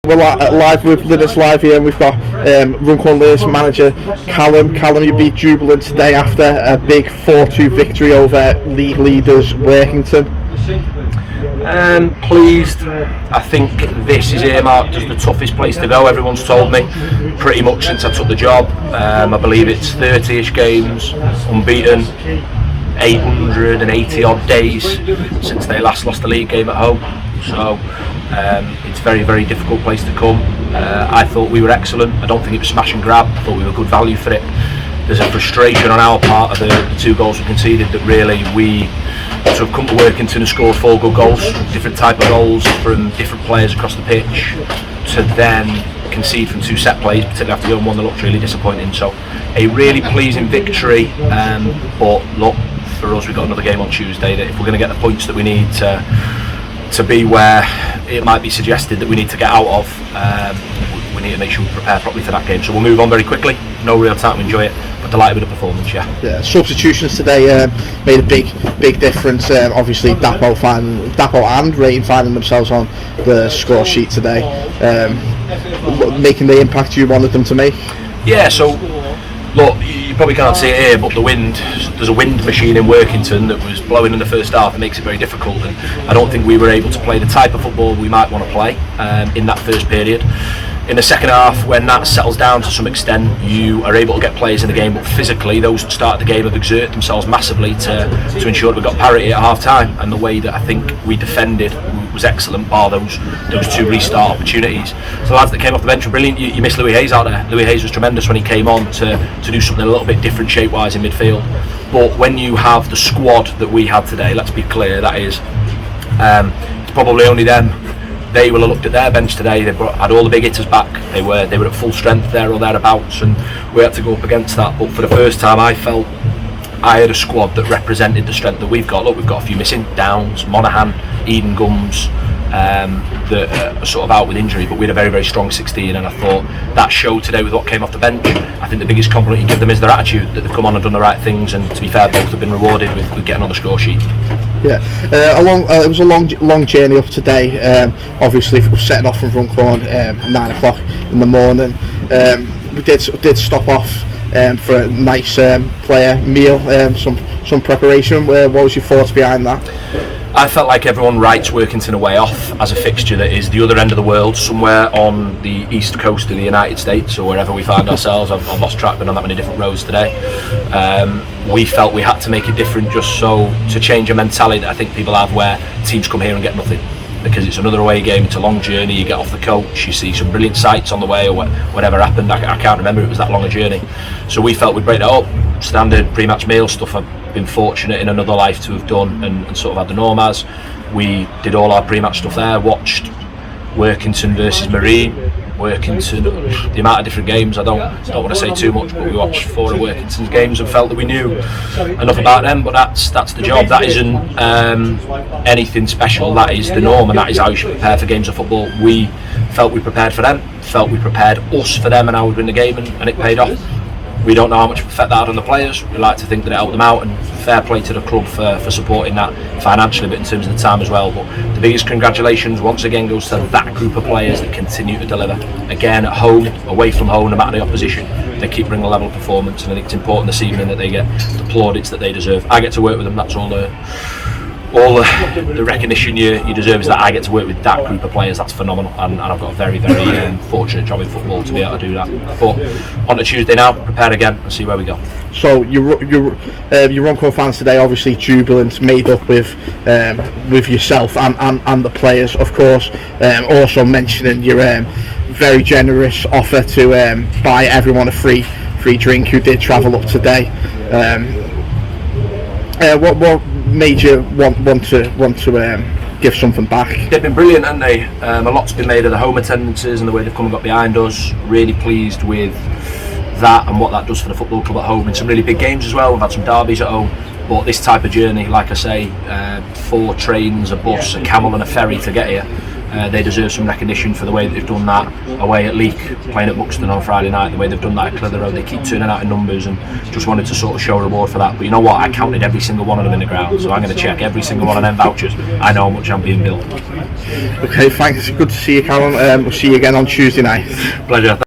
We're live with Linnets live here, and we've got Runcorn Linnets manager Calum. Calum, you beat jubilant today after a big 4-2 victory over league leaders Workington. Pleased. I think this is earmarked as the toughest place to go. Everyone's told me pretty much since I took the job. I believe it's 30ish games unbeaten, 880 odd days since they last lost the league game at home. So it's a very, very difficult place to come. I thought we were excellent. I don't think it was smash and grab. I thought we were good value for it. There's a frustration on our part of the 2 goals we conceded, that really we sort of come to Workington and scored 4 good goals, different type of goals from different players across the pitch, to then concede from 2 set plays, particularly after going 1 that looked really disappointing. So a really pleasing victory, but look, for us we've got another game on Tuesday that if we're going to get the points that we need to be where it might be suggested that we need to get out of, we need to make sure we prepare properly for that game. So we'll move on very quickly, no real time to enjoy it, but delighted with the performance. Yeah, substitutions today made a big difference. Obviously Dapo and Rain finding themselves on the score sheet today, making the impact you wanted them to make. Yeah, so look, you probably can't see it here, but there's a wind machine in Workington that was blowing in the first half. It makes it very difficult, and I don't think we were able to play the type of football we might want to play in that first period. In the second half, when that settles down to some extent, you are able to get players in the game, but physically those that started the game have exerted themselves massively to ensure that we got parity at half time, and the way that I think we defended was excellent, bar those 2 restart opportunities. So the lads that came off the bench were brilliant. You missed Louis Hayes out there. Louis Hayes was tremendous when he came on to do something a little bit different shape wise in midfield. But when you have the squad that we had today, let's be clear, that is it's probably only them. They will have looked at their bench today. They had all the big hitters back. They were at full strength there or thereabouts, and we had to go up against that. But for the first time, I felt I had a squad that represented the strength that we've got. Look, we've got a few missing: Downs, Monaghan, Eden Gums, that are sort of out with injury. But we had a very, very strong 16, and I thought that showed today with what came off the bench. I think the biggest compliment you give them is their attitude, that they've come on and done the right things. And to be fair, both have been rewarded with getting on the score sheet. Yeah, it was a long journey up today. Obviously, setting off from Runcorn 9 o'clock in the morning. We did stop off for a nice player meal, some preparation. What was your thoughts behind that? I felt like everyone writes Workington away off as a fixture that is the other end of the world, somewhere on the east coast of the United States, or wherever we find ourselves. I've lost track, been on that many different roads today. We felt we had to make it different, just so to change a mentality that I think people have, where teams come here and get nothing, because it's another away game, it's a long journey. You get off the coach, you see some brilliant sights on the way, or whatever happened. I can't remember, it was that long a journey. So we felt we'd break that up, standard pre-match meal stuff. I've been fortunate in another life to have done and sort of had the norm as. We did all our pre-match stuff there, watched Workington versus Marine, Workington, the amount of different games, I don't want to say too much, but we watched 4 of Workington's games and felt that we knew enough about them. But that's the job. That isn't anything special. That is the norm, and that is how you should prepare for games of football. We felt we prepared for them, felt we prepared us for them, and how we'd win the game, and it paid off. We don't know how much effect that had on the players. We like to think that it helped them out, and fair play to the club for supporting that financially, but in terms of the time as well. But the biggest congratulations once again goes to that group of players that continue to deliver. Again, at home, away from home, no matter the opposition, they keep bringing a level of performance, and I think it's important this evening that they get the plaudits that they deserve. I get to work with them, that's all the recognition you deserve, is that I get to work with that group of players. That's phenomenal, and I've got a very, very fortunate job in football to be able to do that. But on to Tuesday now, prepare again and see where we go. So your Runcorn fans today obviously jubilant, made up with yourself and the players, of course. Also mentioning your very generous offer to buy everyone a free drink who did travel up today. What made you want to give something back? They've been brilliant, haven't they? A lot's been made of the home attendances and the way they've come and got behind us. Really pleased with that and what that does for the football club at home in some really big games as well. We've had some derbies at home, but this type of journey, like I say, 4 trains, a bus, a camel and a ferry to get here, They deserve some recognition for the way that they've done that away at Leek, playing at Buxton on Friday night, the way they've done that at Clitheroe. They keep turning out in numbers, and just wanted to sort of show a reward for that. But you know what, I counted every single one of them in the ground, so I'm going to check every single one of them vouchers. I know how much I'm being billed. Okay, thanks, good to see you, Calum. We'll see you again on Tuesday night. Pleasure.